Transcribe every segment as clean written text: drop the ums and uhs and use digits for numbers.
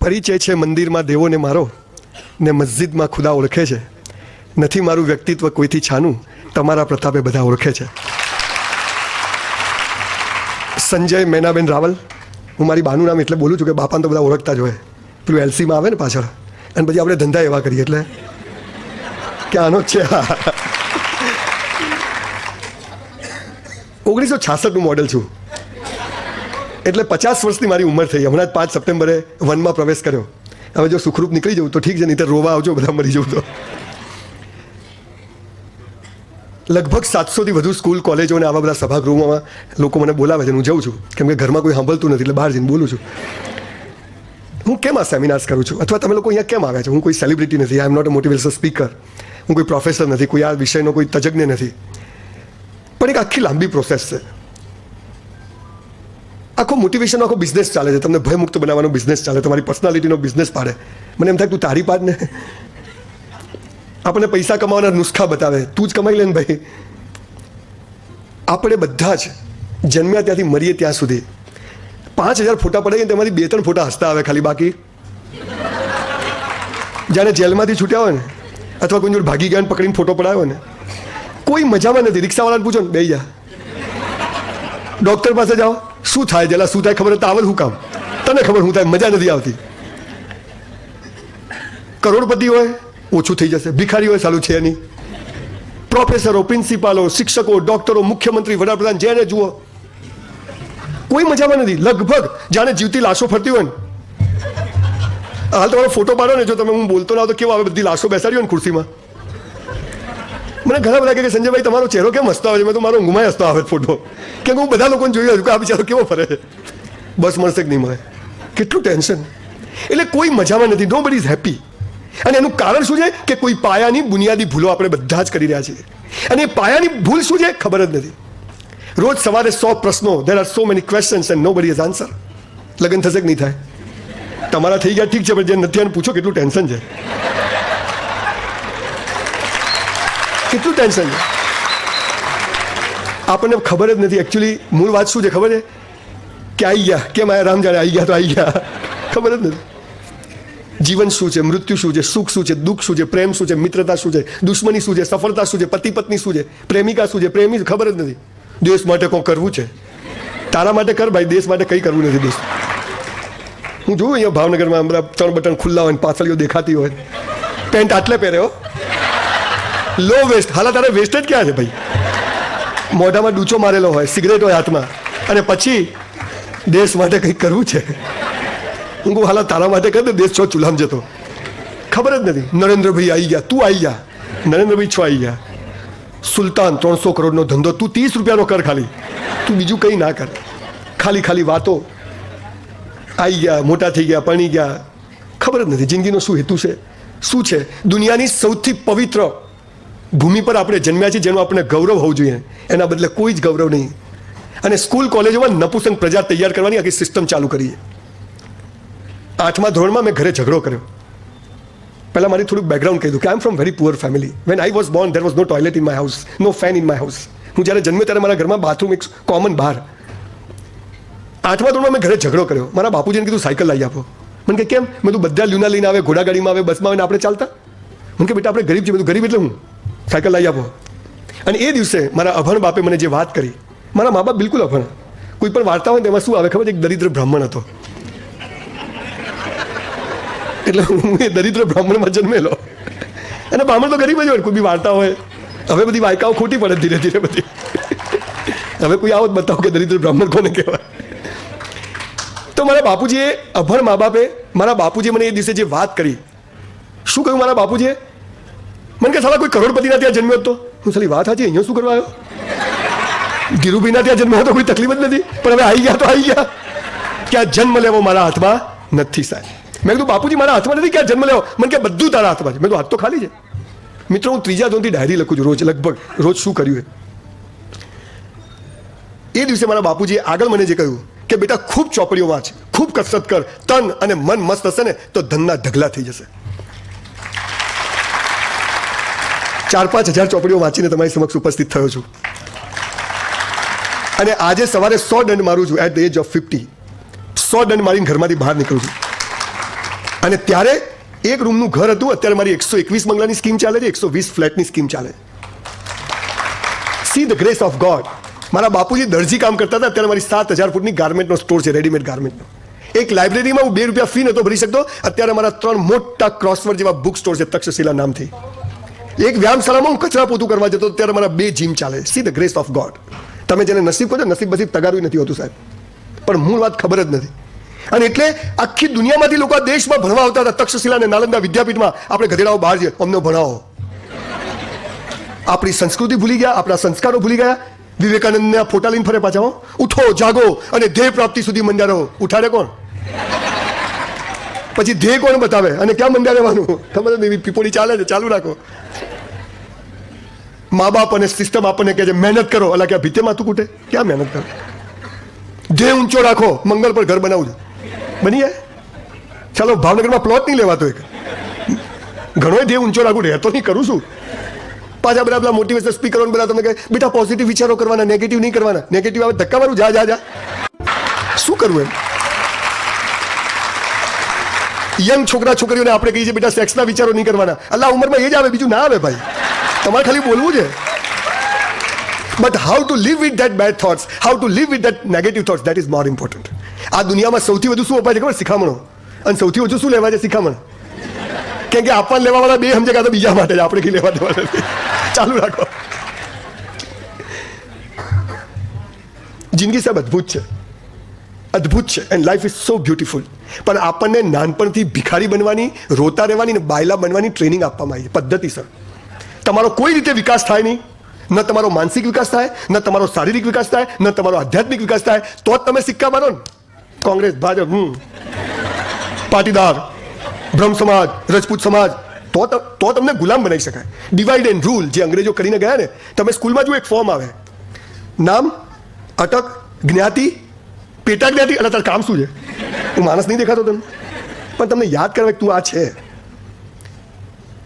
પરિચય છે મંદિરમાં દેવોને મારો, ને મસ્જિદમાં ખુદા ઓળખે છે. નથી મારું વ્યક્તિત્વ કોઈથી છાનું, તમારા પ્રતાપે બધા ઓળખે છે. સંજય મેનાબેન રાવલ. હું મારી બાનું નામ એટલે બોલું છું કે બાપાને તો બધા ઓળખતા જ હોય, પેલું એલસીમાં આવે ને પાછળ, અને પછી આપણે ધંધા એવા કરીએ એટલે કે આનો જ છે. 1966નું મોડેલ છું, એટલે 50 વર્ષની મારી ઉંમર થઈ. હમણાં જ 5 સપ્ટેમ્બરે વનમાં પ્રવેશ કર્યો. હવે જો સુખરૂપ નીકળી જવું તો ઠીક છે, નહીં તો રોવા આવજો બધા મરી જવું તો. લગભગ 700થી વધુ સ્કૂલ, કોલેજો અને આવા બધા સભાગૃહોમાં લોકો મને બોલાવે છે. હું જાઉં છું કેમ કે ઘરમાં કોઈ સાંભળતું નથી, એટલે બહાર જઈને બોલું છું. હું કેમ આ સેમિનાર્સ કરું છું, અથવા તમે લોકો અહીંયા કેમ આવ્યા છો? હું કોઈ સેલિબ્રિટી નથી, I am not a motivational speaker, હું કોઈ પ્રોફેસર નથી, કોઈ આ વિષયનો કોઈ તજજ્ઞ નથી. પણ એક આખી લાંબી પ્રોસેસ છે. આખો મોટિવેશનનો આખો બિઝનેસ ચાલે છે. તમને ભયમુક્ત બનાવવાનો બિઝનેસ ચાલે, તમારી પર્સનાલિટીનો બિઝનેસ પાડે. મને એમ થાય તું તારી પાડ ને, આપણને પૈસા કમાવાના નુસ્ખા બતાવે, તું જ કમાઈ લે ને ભાઈ. આપણે બધા જ જન્મ્યા ત્યાંથી મરીએ ત્યાં સુધી 5000 ફોટા પડાવીએ, તેમાંથી 2-3 ફોટા હસતા આવે ખાલી. બાકી જાણે જેલમાંથી છૂટ્યા હોય ને, અથવા કોઈ જોડે ભાગી ગયા પકડીને ફોટો પડાવ્યો ને, કોઈ મજામાં નથી. રિક્ષાવાળાને પૂછો ને, બે જા. ડૉક્ટર પાસે જાઓ, શું થાય જેલા શું થાય ખબર, તાવલ શું કામ, તને ખબર શું થાય, મજા નથી આવતી. કરોડપતિ હોય ઓછું થઈ જશે, ભિખારી હોય સાલું છે નહીં. પ્રોફેસરો, પ્રિન્સિપાલો, શિક્ષકો, ડોક્ટરો, મુખ્યમંત્રી, વડાપ્રધાન, જેને જુઓ કોઈ મજામાં નથી. લગભગ જાણે જીવતી લાશો ફરતી હોય ને. હાલ તમારો ફોટો પાડો ને, જો તમે હું બોલતો ના તો કેવો આવે, બધી લાશો બેસાડી હોય ને ખુરશીમાં. મને ઘણા બધા કહે કે સંજયભાઈ તમારો ચહેરો કેમ હસતો આવે છે? મેં તો મારો ઊંઘમાં હસતો આવે ફોટો, કેમ કે હું બધા લોકોને જોયું હતું કે આ બિચારો કેવો ફરે છે, બસ મળશે કે નહીં મળે, કેટલું ટેન્શન. એટલે કોઈ મજામાં નથી, નો બડી ઇઝ હેપી. અને એનું કારણ શું છે કે કોઈ પાયાની બુનિયાદી ભૂલો આપણે બધા જ કરી રહ્યા છીએ. અને એ પાયાની ભૂલ શું છે ખબર જ નથી. રોજ સવારે 100 પ્રશ્નો, there are so many questions and nobody has answer. લગ્ન થશે કે નહીં થાય? તમારા થઈ ગયા ઠીક છે, પણ જે નથી આને પૂછો કેટલું ટેન્શન છે, કેટલું ટેન્શન છે. આપણને ખબર જ નથી એકચ્યુઅલી મૂળ વાત શું છે ખબર છે કે આવી ગયા કેમ આયા, રામ જાણે આવી ગયા તો આવી ગયા, ખબર જ નથી. જીવન શું છે, મૃત્યુ શું છે, સુખ શું છે, દુઃખ શું છે, પ્રેમ શું છે, મિત્રતા શું છે, દુશ્મની શું છે, સફળતા શું છે, પતિ પત્ની શું છે, પ્રેમિકા શું છે, પ્રેમી ખબર જ નથી. દેશ માટે કોઈ કરવું છે, તારા માટે કર ભાઈ, દેશ માટે કંઈ કરવું નથી. દોસ્ત હું જોઉં અહીંયા ભાવનગરમાં 3 બટન ખુલ્લા હોય, પાછળીઓ દેખાતી હોય, પેન્ટ આટલે પહેર્યો, લો વેસ્ટ. હાલા તારે વેસ્ટ જ ક્યાં છે ભાઈ? મોઢામાં ડૂચો મારેલો હોય, સિગરેટ હોય હાથમાં, અને પછી દેશ માટે કંઈક કરવું છે. હું કહું હાલા તારા માટે કર દે, દેશ છો ચૂલામ જતો, ખબર જ નથી. નરેન્દ્રભાઈ આવી ગયા, તું આવી ગયા, નરેન્દ્રભાઈ છો આવી ગયા. સુલતાન 300 કરોડનો ધંધો, તું 30 રૂપિયાનો કર ખાલી, તું બીજું કંઈ ના કર. ખાલી વાતો. આવી ગયા, મોટા થઈ ગયા, પરણી ગયા, ખબર જ નથી જિંદગીનો શું હેતુ છે, શું છે. દુનિયાની સૌથી પવિત્ર ભૂમિ પર આપણે જન્મ્યા છીએ, જેનું આપણે ગૌરવ હોવું જોઈએ, એના બદલે કોઈ જ ગૌરવ નહીં. અને સ્કૂલ કોલેજોમાં નપુસંગ પ્રજા તૈયાર કરવાની આખી સિસ્ટમ ચાલુ કરીએ. 8મા ધોરણમાં મેં ઘરે ઝઘડો કર્યો. પહેલાં મારી થોડુંક બેકગ્રાઉન્ડ કહી દઉં કે I am from very poor family. When I was born there was no toilet in my house, no fan in my house. હું જ્યારે જન્મ્યો ત્યારે મારા ઘરમાં બાથરૂમ એક કોમન બહાર. 8મા ધોરણમાં મેં ઘરે ઝઘડો કર્યો. મારા બાપુજીને કીધું સાયકલ લાવી આપો. મને કે કેમ? મેં તું બધા લ્યુના લઈને આવે, ઘોડાગાડીમાં આવે, બસમાં આવે ને આપણે ચાલતા. મને કે બેટા આપણે ગરીબ છીએ. મેં ગરીબ એટલે હું સાયકલ લાવી આપો. અને એ દિવસે મારા અભણ બાપે મને જે વાત કરી, મારા મા બાપ બિલકુલ અભણ. કોઈ પણ વાર્તા હોય ને એમાં શું આવે ખબર છે? એક દરિદ્ર બ્રાહ્મણ હતો, એટલે હું એ દરિદ્ર બ્રાહ્મણમાં જન્મેલો. અને બ્રાહ્મણ તો ગરીબ જ હોય, કોઈ બી વાર્તા હોય. હવે બધી વાયકાઓ ખોટી પડે ધીરે ધીરે બધી. હવે કોઈ આવો જ બતાવો કે દરિદ્ર બ્રાહ્મણ કોને કહેવાય. તો મારા બાપુજીએ, અભણ મા બાપે, મારા બાપુજીએ મને એ દિવસે જે વાત કરી, શું કહ્યું મારા બાપુજીએ? મને કે સાલા કોઈ કરોડપતિના ત્યાં જન્મ્યો હતો. હું સાલી વાત સાચી, અહીંયા શું કરવા આવ્યો? ધીરુભાઈના ત્યાં જન્મ્યો હતો, કોઈ તકલીફ જ નથી, પણ હવે આવી ગયા તો આવી ગયા. ક્યાં જન્મ લેવો મારા હાથમાં નથી સાહેબ. મેં કીધું બાપુજી મારા હાથમાં નથી, ક્યાં જન્મ લેવો? મને કે બધું તારા હાથમાં છે. મેં તો હાથ તો ખાલી છે. મિત્રો હું 3જા ધોરણથી ડાયરી લખું છું રોજ, લગભગ રોજ શું કર્યું એ દિવસે મારા બાપુજીએ આગળ મને જે કહ્યું કે બેટા ખૂબ ચોપડીઓ વાંચ, ખૂબ કસરત કર, તન અને મન મસ્ત હશે ને તો ધનના ઢગલા થઈ જશે. 4-5 હજાર ચોપડીઓ વાંચીને તમારી સમક્ષ ઉપસ્થિત થયો છું. અને આજે સવારે 100 દંડ મારું છું એટ ધ એજ ઓફ 50. 100 દંડ મારીને ઘરમાંથી બહાર નીકળું છું. અને ત્યારે એક રૂમનું ઘર હતું, અત્યારે મારી 121 બંગલાની સ્કીમ ચાલે છે, 120 ફ્લેટની સ્કીમ ચાલે. See the grace of God. મારા બાપુજી દરજી કામ કરતા હતા, અત્યારે મારી 7000 ફૂટની ગાર્મેન્ટનો સ્ટોર છે, રેડીમેડ ગાર્મેન્ટનો. એક લાઇબ્રેરીમાં હું 2 રૂપિયા ફી નહોતો ભરી શકતો, અત્યારે મારા 3 મોટા ક્રોસવર્ડ જેવા બુક સ્ટોર છે તક્ષશિલા નામથી. એક વ્યાયામશાળામાં હું કચરા પોતું કરવા જતો, અત્યારે મારા 2 જીમ ચાલે. See the grace of God. તમે જેને નસીબ કહો છો, નસીબ પછી તગારું નથી હોતું સાહેબ, પણ મૂળ વાત ખબર જ નથી. અને એટલે આખી દુનિયામાંથી લોકો આ દેશમાં ભણવા આવતા હતા. તક્ષશિલા અને નાલંદા વિદ્યાપીઠમાં આપણે ગધેડાઓ બહાર છે, અમને ભણાવો. આપણી સંસ્કૃતિ ભૂલી ગયા, આપણા સંસ્કારો ભૂલી ગયા. વિવેકાનંદના ફોટા લઈને ફરે પાછા. ઉઠો, જાગો અને ધ્યેય પ્રાપ્તિ સુધી મંડ્યા રહો. ઉઠાડે કોણ? પછી ધ્યેય કોણ બતાવે? અને ક્યાં મંડ્યા રહેવાનું ખબર નથી. પીપોળી ચાલે છે, ચાલુ રાખો. મા બાપ અને સિસ્ટમ આપણને કહે છે મહેનત કરો, અલા ક્યાં ભીતે માથું કૂટે? ક્યાં મહેનત કરો? ધ્યેય ઊંચો રાખો, મંગળ પર ઘર બનાવવું છે, બની જાય. ચાલો ભાવનગરમાં પ્લોટ નહીં લેવાતો, એક ઘણો ધ્યેય ઊંચો રાખવું, રહેતો નહીં, કરું છું. પાછા બધા મોટિવેશન સ્પીકરો બધા તમને કહે બેટા પોઝિટિવ વિચારો કરવાના, નેગેટિવ નહીં કરવાના. નેગેટિવ આવે ધક્કા મારું, જા જા જા. શું કરવું એમ? યંગ છોકરા છોકરીઓને આપણે કહીએ છીએ બેટા સેક્સના વિચારો નહીં કરવાના. અલ્લા ઉંમરમાં એ જ આવે, બીજું ના આવે ભાઈ. તમારે ખાલી બોલવું છે. But how to live with that bad thoughts, how to live with that negative thoughts, that is more important. આ દુનિયામાં સૌથી વધુ શું અપાય છે ખબર? શિખામણો. અને સૌથી વધુ શું લેવા છે? શિખામણ. કેમ કે આપવા લેવા વાળા 2 સમજે કાં તો બીજા માટે આપણે કઈ લેવા દેવા નથી. ચાલુ રાખો. જિંદગી સાહેબ અદ્ભુત છે, અદ્ભુત છે. And life is so beautiful. પણ આપણને નાનપણથી ભિખારી બનવાની, રોતા રહેવાની ને બાયલા બનવાની ટ્રેનિંગ આપવામાં આવી છે પદ્ધતિસર. તમારો કોઈ રીતે વિકાસ થાય નહીં. ન તમારો માનસિક વિકાસ થાય, ન તમારો શારીરિક વિકાસ થાય, ન તમારો આધ્યાત્મિક વિકાસ થાય. તો જ તમે સિક્કા મારો ને. કોંગ્રેસ, ભાજપ, પાટીદાર, બ્રહ્મ સમાજ, રજપૂત સમાજ, તો તમને ગુલામ બનાવી શકાય. ડિવાઈડ એન્ડ રૂલ જે અંગ્રેજો કરીને ગયા ને, તમે સ્કૂલમાં જો એક ફોર્મ આવે, નામ, અટક, જ્ઞાતિ, પેટા જ્ઞાતિ, અને તારું કામ શું છે? હું માણસ નહીં દેખાતો તમને, પણ તમને યાદ કરવા તું આ છે.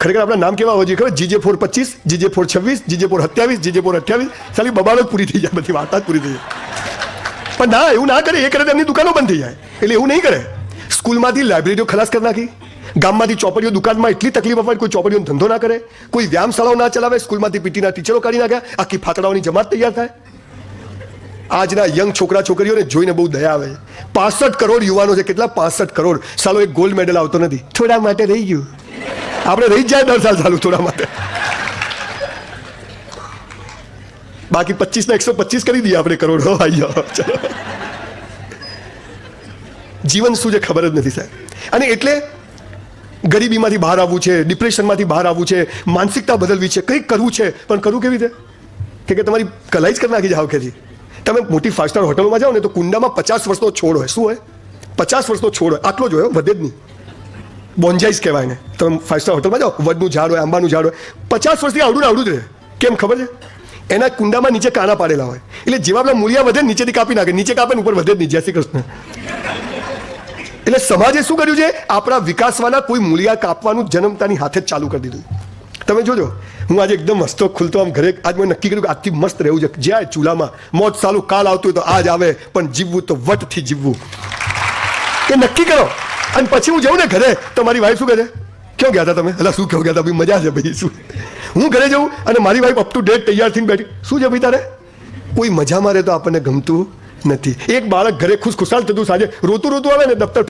ખરેખર આપણા નામ કેવા હોવા જોઈએ ખબર? GJ4 25, GJ4 26, GJ4 27, GJ4 28. સાલી બબાલો જ પૂરી થઈ જાય, બધી વાર્તા જ પૂરી થઈ જાય. પણ ના, એવું ના કરે. એ કરે તો એમની દુકાનો બંધ થઈ જાય. એટલે એવું નહીં કરે. સ્કૂલમાંથી લાઇબ્રેરીઓ ખલાસ કરી નાખી, ગામમાંથી ચોપડીઓ, દુકાનમાં એટલી તકલીફ અપાય કોઈ ચોપડીઓનો ધંધો ના કરે, કોઈ વ્યાયામશાળાઓ ના ચલાવે, સ્કૂલમાંથી પીટીના ટીચરો કાઢી નાખ્યા, આખી ફાતડાઓની જમાત તૈયાર થાય. આજના યંગ છોકરા છોકરીઓને જોઈને બહુ દયા આવે છે. 65 કરોડ યુવાનો છે. કેટલા? 65 કરોડ. સાલો એક ગોલ્ડ મેડલ આવતો નથી. થોડા માટે રહી ગયું. આપણે રહી જ જાય દર સાલ ચાલુ થોડા માટે. બાકી 25 ને 125 કરી દઈએ આપણે કરોડો. ચલો, જીવન શું છે ખબર જ નથી સાહેબ. અને એટલે ગરીબીમાંથી બહાર આવવું છે, ડિપ્રેશનમાંથી બહાર આવવું છે, માનસિકતા બદલવી છે, કંઈક કરવું છે. પણ કરવું કેવી રીતે? કે તમારી કલાઈ જ કરી નાખી જાવ કે તમે મોટી 5 સ્ટાર હોટલમાં જાઓ ને તો કુંડામાં 50 વર્ષનો છોડ હોય. શું હોય? 50 વર્ષનો છોડ હોય. આટલો જ હોય, વધે જ નહીં. બોન્જાઈસ કહેવાય ને. તમે 5 સ્ટાર હોટલમાં જાઓ, વડનું ઝાડ હોય, આંબાનું ઝાડ હોય, 50 વર્ષથી આવડું ને આવડું જ રહે. કેમ ખબર છે? એના કુંડામાં નીચે કાના પાડેલા હોય. એટલે જેવા આપણા મૂળિયા વધે નીચેથી કાપી નાખે, નીચે કાપે ને ઉપર વધે જ નહીં. જય શ્રી કૃષ્ણ. એટલે સમાજે શું કર્યું છે? આપણા વિકાસવાળા કોઈ મૂળિયા કાપવાનું જન્મતાની હાથે જ ચાલુ કરી દીધું. તમે જોજો, હું આજે એકદમ મસ્તો ખુલતો આમ ઘરે આજ મેં નક્કી કર્યું કે આજથી મસ્ત રહેવું છે. જ્યાં ચૂલામાં મોત સાલું કાલ આવતું હોય તો આજ આવે, પણ જીવવું તો વટથી જીવવું. એ નક્કી કરો. અને પછી હું જાઉં ને ઘરે તો મારી વાઈફ શું કહે છે? ક્યાં ગયા હતા તમે? એટલે શું ક્યાં ગયા હતા? ભાઈ મજા છે ભાઈ. શું હું ઘરે જાઉં અને મારી વાઈફ અપ ટુ ડેટ તૈયાર થઈને બેઠી. શું છે ભાઈ તારે? કોઈ મજામાં રહે તો આપણને ગમતું નથી. એક બાળક ઘરે ખુશખુશાલ થતું સાંજે રોતું રોતું આવે ને દફતર